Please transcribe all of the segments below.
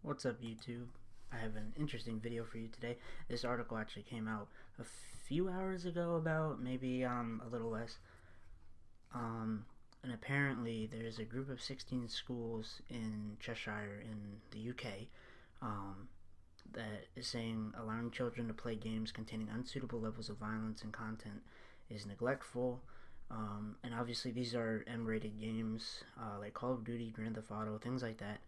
What's up, YouTube? I have an interesting video for you today. This article actually came out a few hours ago, about maybe a little less. And apparently there's a group of 16 schools in Cheshire in the UK that is saying allowing children to play games containing unsuitable levels of violence and content is neglectful. And obviously these are M-rated games like Call of Duty, Grand Theft Auto, things like that.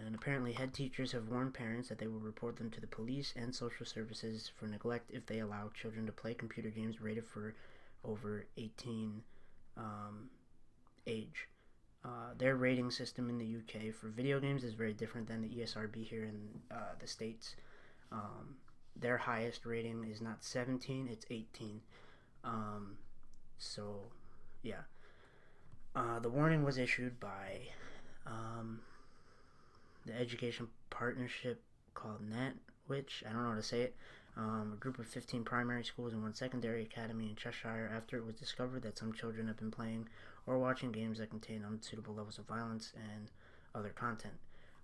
And apparently head teachers have warned parents that they will report them to the police and social services for neglect if they allow children to play computer games rated for over 18 age. Their rating system in the UK for video games is very different than the ESRB here in the States. Their highest rating is not 17, it's 18. So, yeah. The warning was issued by the education partnership called NET, which I don't know how to say it, a group of 15 primary schools and one secondary academy in Cheshire, after it was discovered that some children have been playing or watching games that contain unsuitable levels of violence and other content.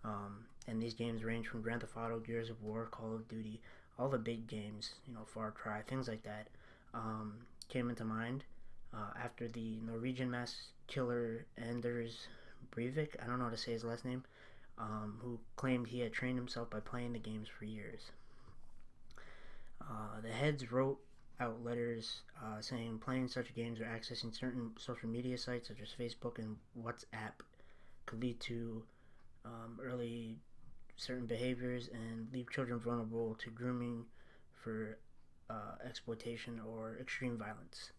And these games range from Grand Theft Auto, Gears of War, Call of Duty, all the big games, Far Cry, things like that, came into mind after the Norwegian mass killer Anders Breivik, I don't know how to say his last name, who claimed he had trained himself by playing the games for years. The heads wrote out letters saying playing such games or accessing certain social media sites such as Facebook and WhatsApp could lead to early certain behaviors and leave children vulnerable to grooming for exploitation or extreme violence.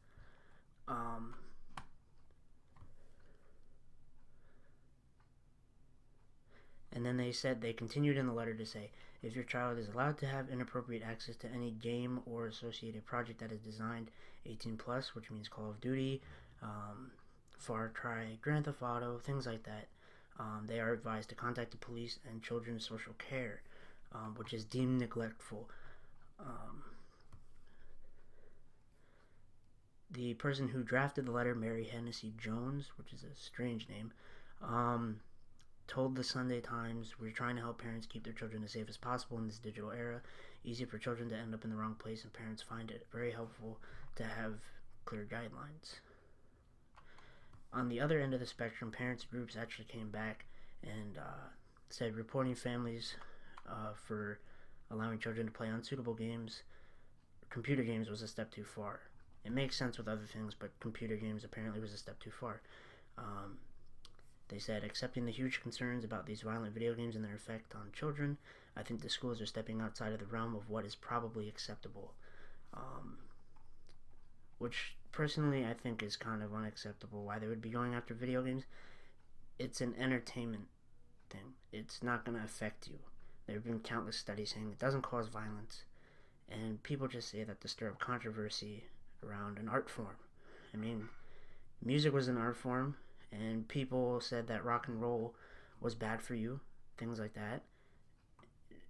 And then they continued in the letter to say, if your child is allowed to have inappropriate access to any game or associated project that is designed 18 plus, which means Call of Duty, Far Cry, Grand Theft Auto, things like that, they are advised to contact the police and children's social care, which is deemed neglectful. The person who drafted the letter, Mary Hennessy Jones, which is a strange name, told the Sunday Times, we're trying to help parents keep their children as safe as possible in this digital era. Easy for children to end up in the wrong place, and parents find it very helpful to have clear guidelines. On the other end of the spectrum, parents groups actually came back and said reporting families for allowing children to play unsuitable games, computer games, was a step too far. It makes sense with other things, but computer games apparently was a step too far. They said, accepting the huge concerns about these violent video games and their effect on children, I think the schools are stepping outside of the realm of what is probably acceptable. Which, personally, I think is kind of unacceptable. Why they would be going after video games? It's an entertainment thing. It's not going to affect you. There have been countless studies saying it doesn't cause violence. And people just say that to stir up controversy around an art form. I mean, music was an art form, and people said that rock and roll was bad for you, things like that.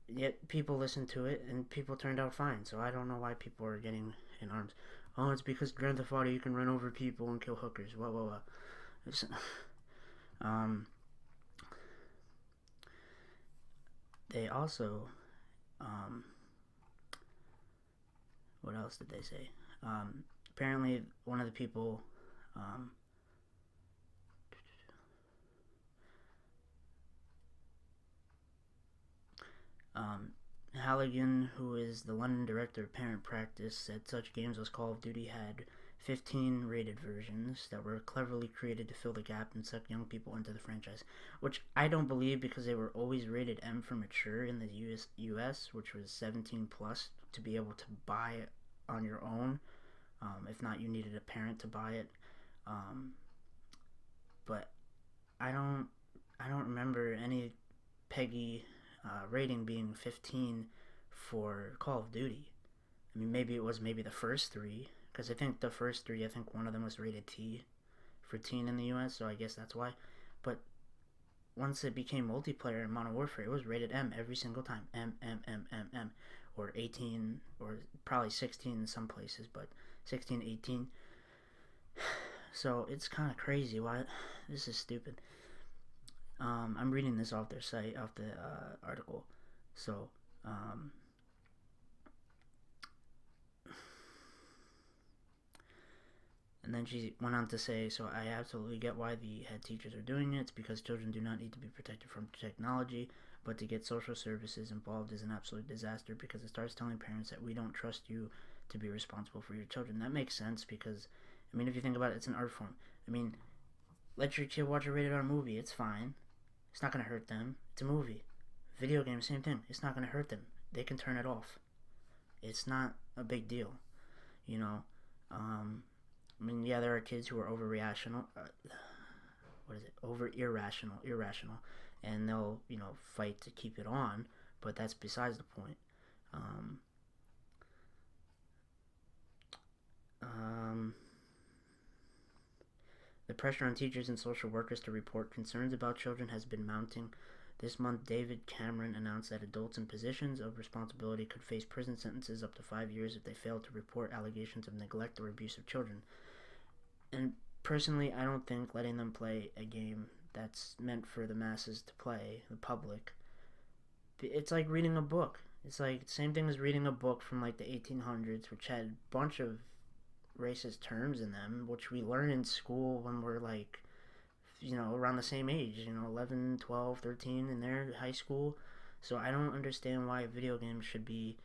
Yet people listened to it, and people turned out fine. So I don't know why people are getting in arms. Oh, it's because Grand Theft Auto, you can run over people and kill hookers. Whoa. They also, what else did they say? Apparently, one of the people, Halligan, who is the London director of parent practice, said such games as Call of Duty had 15 rated versions that were cleverly created to fill the gap and suck young people into the franchise, which I don't believe, because they were always rated M for mature in the US, which was 17 plus to be able to buy it on your own. If not, you needed a parent to buy it. But I don't remember any PEGI rating being 15 for Call of Duty. I mean, maybe it was the first three, because I think one of them was rated T for teen in the US, so I guess that's why. But once it became multiplayer in Modern Warfare, it was rated M every single time. M, or 18, or probably 16 in some places, but 16, 18. So it's kind of crazy. Why? This is stupid. I'm reading this off their site, off the article. So, and then she went on to say, so I absolutely get why the head teachers are doing it. It's because children do not need to be protected from technology, but to get social services involved is an absolute disaster because it starts telling parents that we don't trust you to be responsible for your children. That makes sense because, I mean, if you think about it, it's an art form. I mean, let your kid watch a rated R movie. It's fine. It's not going to hurt them. It's a movie. Video game, same thing. It's not going to hurt them. They can turn it off. It's not a big deal, you know. I mean, yeah, there are kids who are over-irrational. Irrational, and they'll, fight to keep it on, but that's besides the point. Um, um, the pressure on teachers and social workers to report concerns about children has been mounting. This month, David Cameron announced that adults in positions of responsibility could face prison sentences up to 5 years if they fail to report allegations of neglect or abuse of children. And personally, I don't think letting them play a game that's meant for the masses to play, the public, it's like reading a book. It's like the same thing as reading a book from like the 1800s, which had a bunch of racist terms in them, which we learn in school when we're like, around the same age, 11, 12, 13 in their high school. So I don't understand why video games should be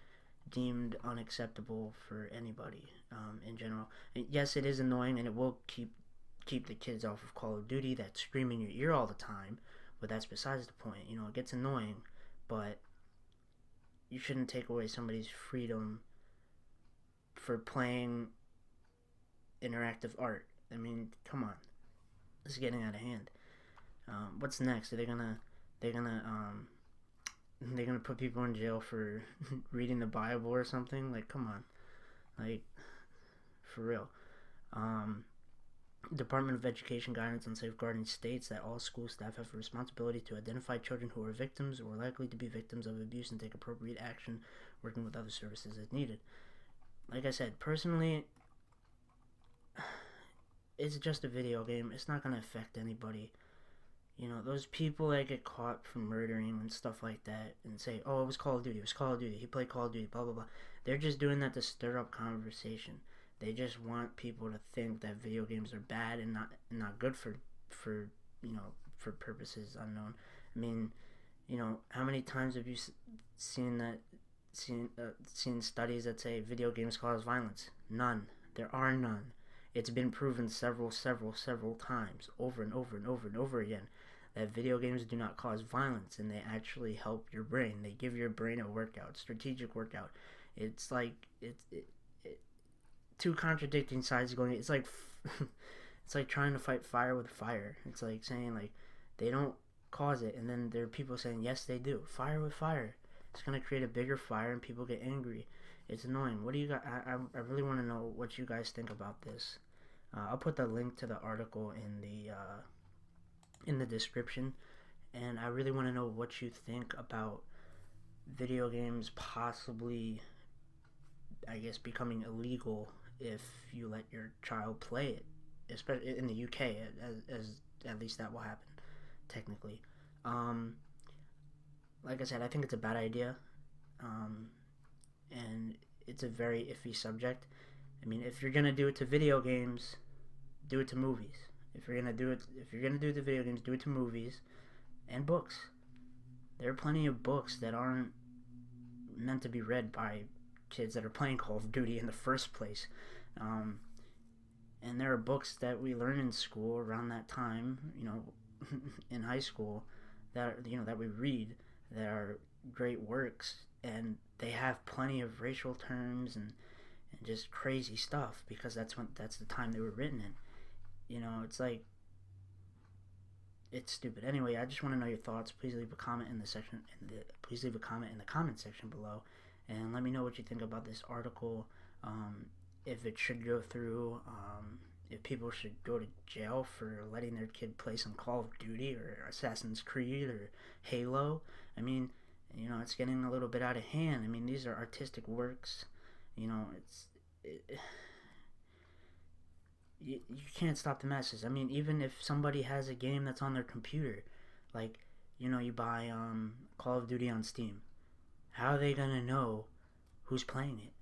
deemed unacceptable for anybody in general. And yes, it is annoying, and it will keep the kids off of Call of Duty that's screaming in your ear all the time, but that's besides the point. It gets annoying, but you shouldn't take away somebody's freedom for playing interactive art. I mean, come on, this is getting out of hand. What's next? They're gonna put people in jail for reading the Bible or something? Like, come on, like, for real. Department of Education guidance on safeguarding states that all school staff have a responsibility to identify children who are victims or likely to be victims of abuse and take appropriate action, working with other services as needed. Like I said, personally, it's just a video game. It's not going to affect anybody. Those people that get caught for murdering and stuff like that and say, oh, it was Call of Duty, he played Call of Duty, blah, blah, blah. They're just doing that to stir up conversation. They just want people to think that video games are bad and not good for purposes unknown. I mean, how many times have you seen studies that say video games cause violence? None. There are none. It's been proven several times, over and over and over and over again, that video games do not cause violence, and they actually help your brain. They give your brain a workout, strategic workout. It's like two contradicting sides going. It's like it's like trying to fight fire with fire. It's like saying like they don't cause it, and then there are people saying yes they do. Fire with fire. It's gonna create a bigger fire, and people get angry. It's annoying. What do you guys? I really want to know what you guys think about this. I'll put the link to the article in the description, and I really want to know what you think about video games possibly, I guess, becoming illegal if you let your child play it, especially in the UK, as at least that will happen technically. Like I said, I think it's a bad idea, and it's a very iffy subject. I mean, if you're gonna do it to video games, do it to movies. If you're gonna do it to video games, do it to movies and books. There are plenty of books that aren't meant to be read by kids that are playing Call of Duty in the first place. And there are books that we learn in school around that time, in high school, that we read, that are great works, and they have plenty of racial terms and just crazy stuff because that's the time they were written in. It's like, it's stupid. Anyway, I just want to know your thoughts. Please leave a comment in the comment section below, and let me know what you think about this article. If it should go through, if people should go to jail for letting their kid play some Call of Duty or Assassin's Creed or Halo. I mean, it's getting a little bit out of hand. I mean, these are artistic works. You can't stop the masses. I mean, even if somebody has a game that's on their computer, Like, you buy Call of Duty on Steam. How are they gonna know who's playing it?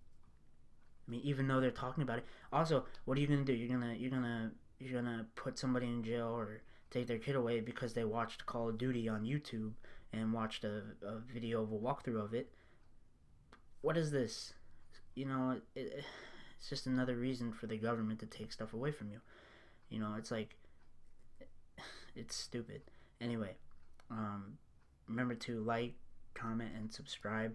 I mean, even though they're talking about it. Also, what are you gonna do? You're gonna put somebody in jail or take their kid away because they watched Call of Duty on YouTube and watched a video of a walkthrough of it. What is this? It's just another reason for the government to take stuff away from you. It's like, it's stupid. Anyway, remember to like, comment, and subscribe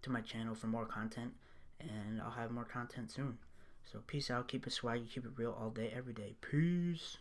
to my channel for more content, and I'll have more content soon. So peace out, keep it swaggy, keep it real all day, every day. Peace.